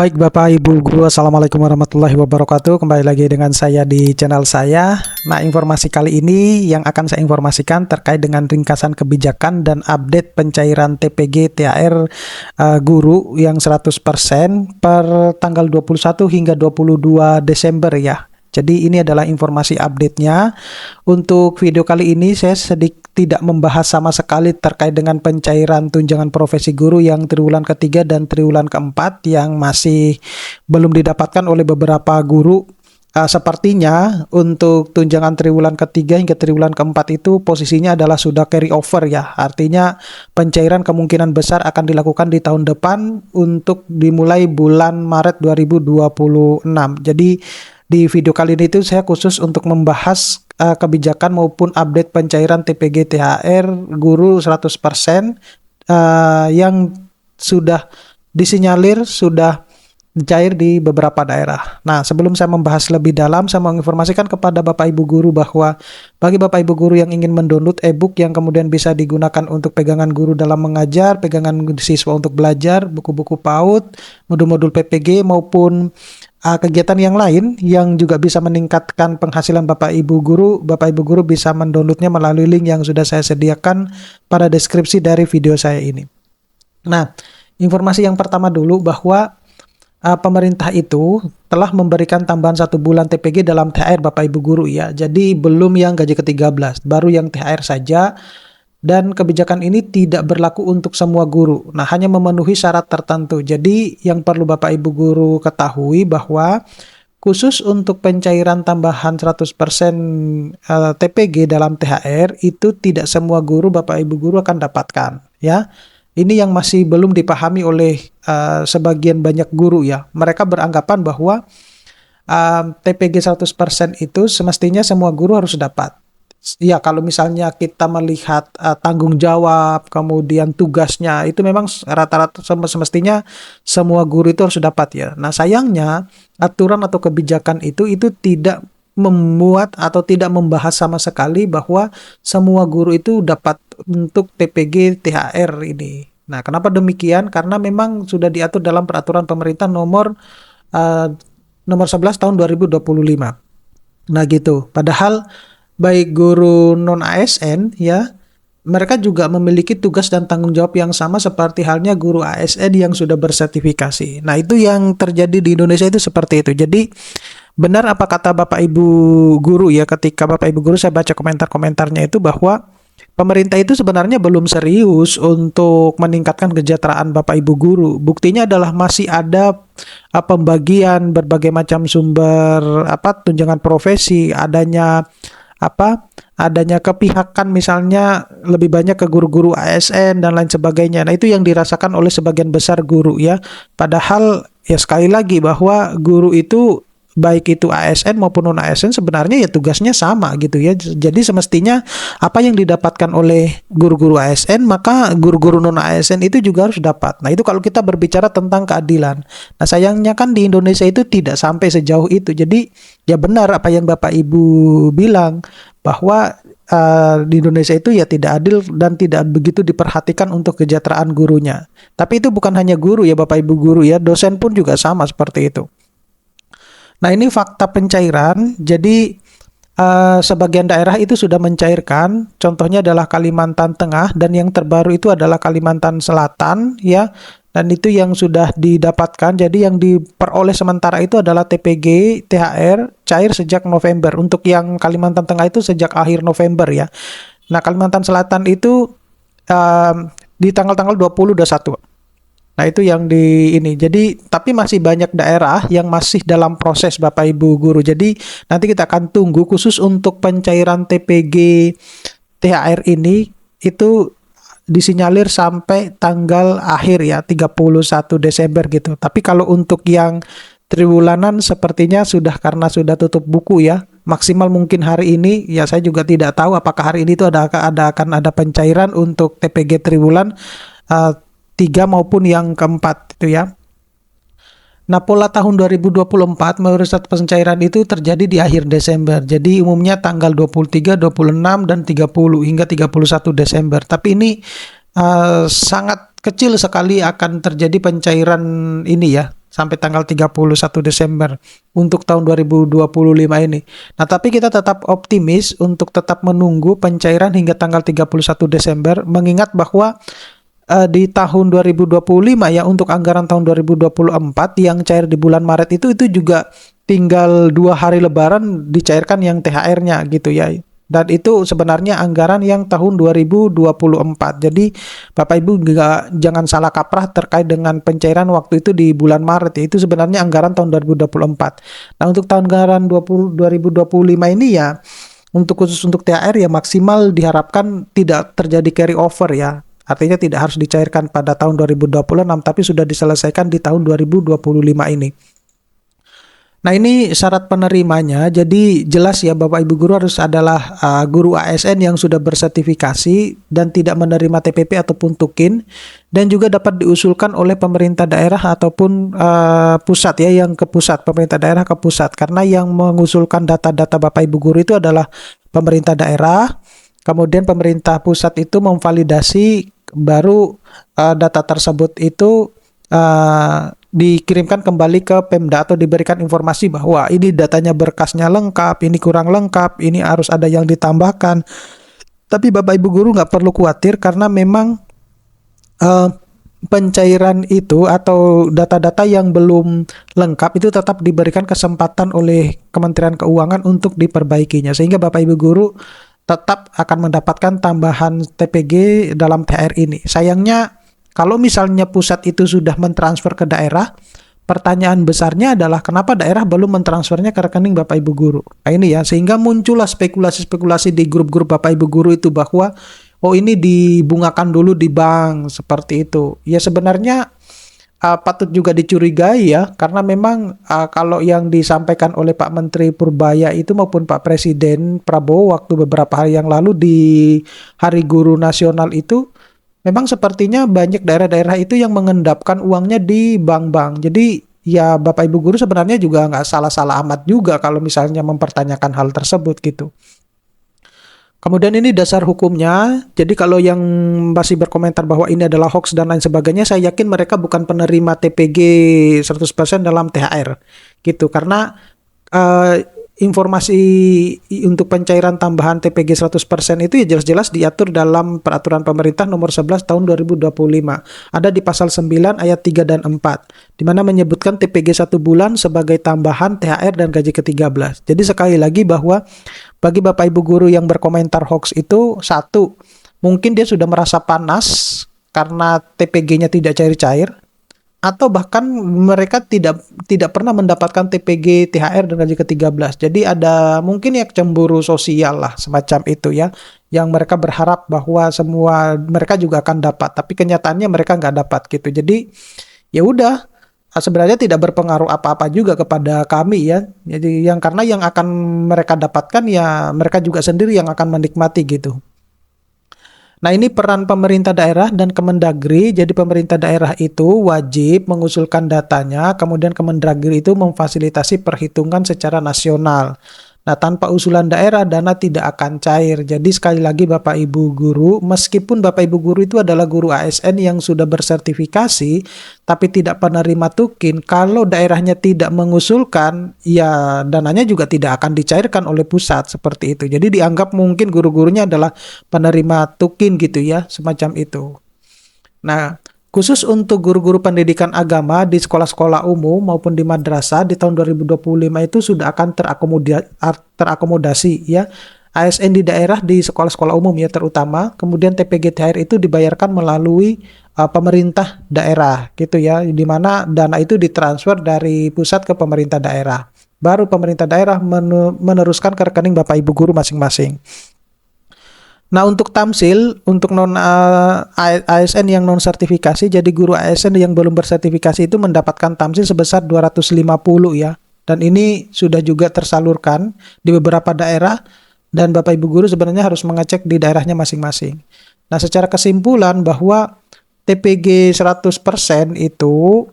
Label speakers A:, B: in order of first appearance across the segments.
A: Baik Bapak Ibu Guru, Assalamualaikum warahmatullahi wabarakatuh. Kembali lagi dengan saya di channel saya. Nah, informasi kali ini yang akan saya informasikan terkait dengan ringkasan kebijakan dan update pencairan TPG THR guru yang 100% per tanggal 21 hingga 22 Desember ya. Jadi ini adalah informasi update-nya. Untuk video kali ini saya sedikit tidak membahas sama sekali terkait dengan pencairan tunjangan profesi guru yang triwulan ketiga dan triwulan keempat yang masih belum didapatkan oleh beberapa guru. Sepertinya untuk tunjangan triwulan ketiga hingga triwulan keempat itu posisinya adalah sudah carry over ya. Artinya pencairan kemungkinan besar akan dilakukan di tahun depan untuk dimulai bulan Maret 2026. Jadi di video kali ini itu saya khusus untuk membahas kebijakan maupun update pencairan TPG THR guru 100% yang sudah disinyalir sudah cair di beberapa daerah. Nah, sebelum saya membahas lebih dalam, saya menginformasikan kepada Bapak Ibu Guru bahwa bagi Bapak Ibu Guru yang ingin mendownload e-book yang kemudian bisa digunakan untuk pegangan guru dalam mengajar, pegangan siswa untuk belajar, buku-buku PAUD, modul-modul PPG maupun kegiatan yang lain yang juga bisa meningkatkan penghasilan Bapak Ibu Guru bisa mendownloadnya melalui link yang sudah saya sediakan pada deskripsi dari video saya ini. Nah, informasi yang pertama dulu bahwa pemerintah itu telah memberikan tambahan 1 bulan TPG dalam THR Bapak Ibu Guru ya. Jadi belum yang gaji ke-13, baru yang THR saja. Dan kebijakan ini tidak berlaku untuk semua guru. Nah, hanya memenuhi syarat tertentu. Jadi yang perlu Bapak Ibu Guru ketahui bahwa khusus untuk pencairan tambahan 100% TPG dalam THR itu tidak semua guru Bapak Ibu Guru akan dapatkan ya. Ini yang masih belum dipahami oleh sebagian banyak guru ya. Mereka beranggapan bahwa TPG 100% itu semestinya semua guru harus dapat. Ya, kalau misalnya kita melihat tanggung jawab, kemudian tugasnya, itu memang rata-rata semestinya semua guru itu harus dapat ya. Nah, sayangnya aturan atau kebijakan itu tidak memuat atau tidak membahas sama sekali bahwa semua guru itu dapat untuk TPG THR ini. Nah, kenapa demikian? Karena memang sudah diatur dalam peraturan pemerintah nomor 11 tahun 2025. Nah, gitu. Padahal baik guru non-ASN ya, mereka juga memiliki tugas dan tanggung jawab yang sama seperti halnya guru ASN yang sudah bersertifikasi. Nah, itu yang terjadi di Indonesia itu seperti itu. Jadi benar apa kata Bapak Ibu Guru ya, ketika Bapak Ibu Guru saya baca komentar-komentarnya itu bahwa pemerintah itu sebenarnya belum serius untuk meningkatkan kesejahteraan Bapak Ibu Guru. Buktinya adalah masih ada pembagian berbagai macam sumber tunjangan profesi, adanya kepihakan misalnya lebih banyak ke guru-guru ASN dan lain sebagainya. Nah, itu yang dirasakan oleh sebagian besar guru ya. Padahal ya sekali lagi bahwa guru itu baik itu ASN maupun non ASN sebenarnya ya tugasnya sama gitu ya. Jadi semestinya apa yang didapatkan oleh guru-guru ASN maka guru-guru non ASN itu juga harus dapat. Nah, itu kalau kita berbicara tentang keadilan. Nah, sayangnya kan di Indonesia itu tidak sampai sejauh itu. Jadi ya benar apa yang Bapak Ibu bilang bahwa di Indonesia itu ya tidak adil dan tidak begitu diperhatikan untuk kesejahteraan gurunya. Tapi itu bukan hanya guru ya Bapak Ibu Guru ya, dosen pun juga sama seperti itu. Nah, ini fakta pencairan. Jadi sebagian daerah itu sudah mencairkan. Contohnya adalah Kalimantan Tengah dan yang terbaru itu adalah Kalimantan Selatan ya. Dan itu yang sudah didapatkan. Jadi yang diperoleh sementara itu adalah TPG THR cair sejak November. Untuk yang Kalimantan Tengah itu sejak akhir November ya. Nah, Kalimantan Selatan itu di tanggal-tanggal 20-21. Nah, itu yang di ini. Jadi, tapi masih banyak daerah yang masih dalam proses Bapak Ibu Guru. Jadi, nanti kita akan tunggu khusus untuk pencairan TPG THR ini itu disinyalir sampai tanggal akhir ya, 31 Desember gitu. Tapi kalau untuk yang triwulanan sepertinya karena sudah tutup buku ya. Maksimal mungkin hari ini, ya saya juga tidak tahu apakah hari ini itu akan ada pencairan untuk TPG triwulan 3 maupun yang keempat itu ya. Nah, pola tahun 2024 mayoritas pencairan itu terjadi di akhir Desember. Jadi umumnya tanggal 23, 26 dan 30 hingga 31 Desember. Tapi ini sangat kecil sekali akan terjadi pencairan ini ya. sampai tanggal 31 Desember untuk tahun 2025 ini. Nah, tapi kita tetap optimis untuk tetap menunggu pencairan hingga tanggal 31 Desember, mengingat bahwa di tahun 2025 ya, untuk anggaran tahun 2024 yang cair di bulan Maret itu juga tinggal 2 hari Lebaran dicairkan yang THR-nya gitu ya. Dan itu sebenarnya anggaran yang tahun 2024. Jadi Bapak Ibu jangan salah kaprah terkait dengan pencairan waktu itu di bulan Maret. Itu sebenarnya anggaran tahun 2024. Nah, untuk tahun anggaran 2025 ini ya, khusus untuk THR ya maksimal diharapkan tidak terjadi carry over ya. Artinya tidak harus dicairkan pada tahun 2026, tapi sudah diselesaikan di tahun 2025 ini. Nah, ini syarat penerimanya, jadi jelas ya Bapak Ibu guru harus adalah guru ASN yang sudah bersertifikasi dan tidak menerima TPP ataupun tukin, dan juga dapat diusulkan oleh pemerintah daerah ataupun pusat ya, yang ke pusat, pemerintah daerah ke pusat, karena yang mengusulkan data-data Bapak Ibu guru itu adalah pemerintah daerah, kemudian pemerintah pusat itu memvalidasi, baru data tersebut itu dikirimkan kembali ke Pemda atau diberikan informasi bahwa ini datanya berkasnya lengkap, ini kurang lengkap, ini harus ada yang ditambahkan. Tapi Bapak Ibu guru nggak perlu khawatir, karena memang pencairan itu atau data-data yang belum lengkap itu tetap diberikan kesempatan oleh Kementerian Keuangan untuk diperbaikinya, sehingga Bapak Ibu guru tetap akan mendapatkan tambahan TPG dalam THR ini. Sayangnya kalau misalnya pusat itu sudah mentransfer ke daerah, pertanyaan besarnya adalah kenapa daerah belum mentransfernya ke rekening Bapak Ibu guru. Nah, ini ya, sehingga muncullah spekulasi-spekulasi di grup-grup Bapak Ibu guru itu bahwa oh ini dibungakan dulu di bank, seperti itu. Ya sebenarnya patut juga dicurigai ya, karena memang kalau yang disampaikan oleh Pak Menteri Purbaya itu maupun Pak Presiden Prabowo waktu beberapa hari yang lalu di Hari Guru Nasional itu, memang sepertinya banyak daerah-daerah itu yang mengendapkan uangnya di bank-bank. Jadi ya Bapak Ibu guru sebenarnya juga nggak salah-salah amat juga kalau misalnya mempertanyakan hal tersebut gitu. Kemudian ini dasar hukumnya, jadi kalau yang masih berkomentar bahwa ini adalah hoax dan lain sebagainya, saya yakin mereka bukan penerima TPG 100% dalam THR gitu, karena informasi untuk pencairan tambahan TPG 100% itu ya jelas-jelas diatur dalam Peraturan Pemerintah Nomor 11 Tahun 2025. Ada di pasal 9 ayat 3 dan 4, di mana menyebutkan TPG 1 bulan sebagai tambahan THR dan gaji ke-13. Jadi sekali lagi bahwa bagi Bapak Ibu guru yang berkomentar hoax itu, satu, mungkin dia sudah merasa panas karena TPG-nya tidak cair-cair, atau bahkan mereka tidak pernah mendapatkan TPG, THR dan gaji ke-13. Jadi ada mungkin ya cemburu sosial lah semacam itu ya, yang mereka berharap bahwa semua mereka juga akan dapat, tapi kenyataannya mereka nggak dapat gitu. Jadi ya udah, sebenarnya tidak berpengaruh apa-apa juga kepada kami ya. Jadi karena yang akan mereka dapatkan ya mereka juga sendiri yang akan menikmati gitu. Nah, ini peran pemerintah daerah dan Kemendagri. Jadi pemerintah daerah itu wajib mengusulkan datanya, kemudian Kemendagri itu memfasilitasi perhitungan secara nasional. Nah, tanpa usulan daerah, dana tidak akan cair. Jadi sekali lagi Bapak Ibu guru, meskipun Bapak Ibu guru itu adalah guru ASN yang sudah bersertifikasi, tapi tidak penerima tukin, kalau daerahnya tidak mengusulkan, ya dananya juga tidak akan dicairkan oleh pusat, seperti itu. Jadi dianggap mungkin guru-gurunya adalah penerima tukin gitu ya, semacam itu. Nah, khusus untuk guru-guru pendidikan agama di sekolah-sekolah umum maupun di madrasah di tahun 2025 itu sudah akan terakomodasi ya. ASN di daerah di sekolah-sekolah umum ya terutama. Kemudian TPG THR itu dibayarkan melalui pemerintah daerah gitu ya, di mana dana itu ditransfer dari pusat ke pemerintah daerah. Baru pemerintah daerah meneruskan ke rekening Bapak Ibu guru masing-masing. Nah, untuk tamsil, untuk ASN yang non sertifikasi, jadi guru ASN yang belum bersertifikasi itu mendapatkan tamsil sebesar 250 ya. Dan ini sudah juga tersalurkan di beberapa daerah, dan Bapak Ibu guru sebenarnya harus mengecek di daerahnya masing-masing. Nah, secara kesimpulan bahwa TPG 100% itu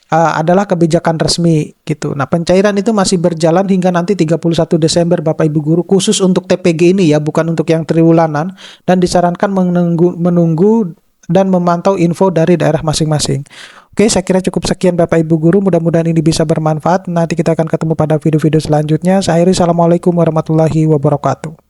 A: adalah kebijakan resmi gitu. Nah, pencairan itu masih berjalan hingga nanti 31 Desember Bapak Ibu guru, khusus untuk TPG ini ya, bukan untuk yang triwulanan, dan disarankan menunggu dan memantau info dari daerah masing-masing. Oke, saya kira cukup sekian Bapak Ibu Guru, mudah-mudahan ini bisa bermanfaat. Nanti kita akan ketemu pada video-video selanjutnya. Saya akhiri, Assalamualaikum warahmatullahi wabarakatuh.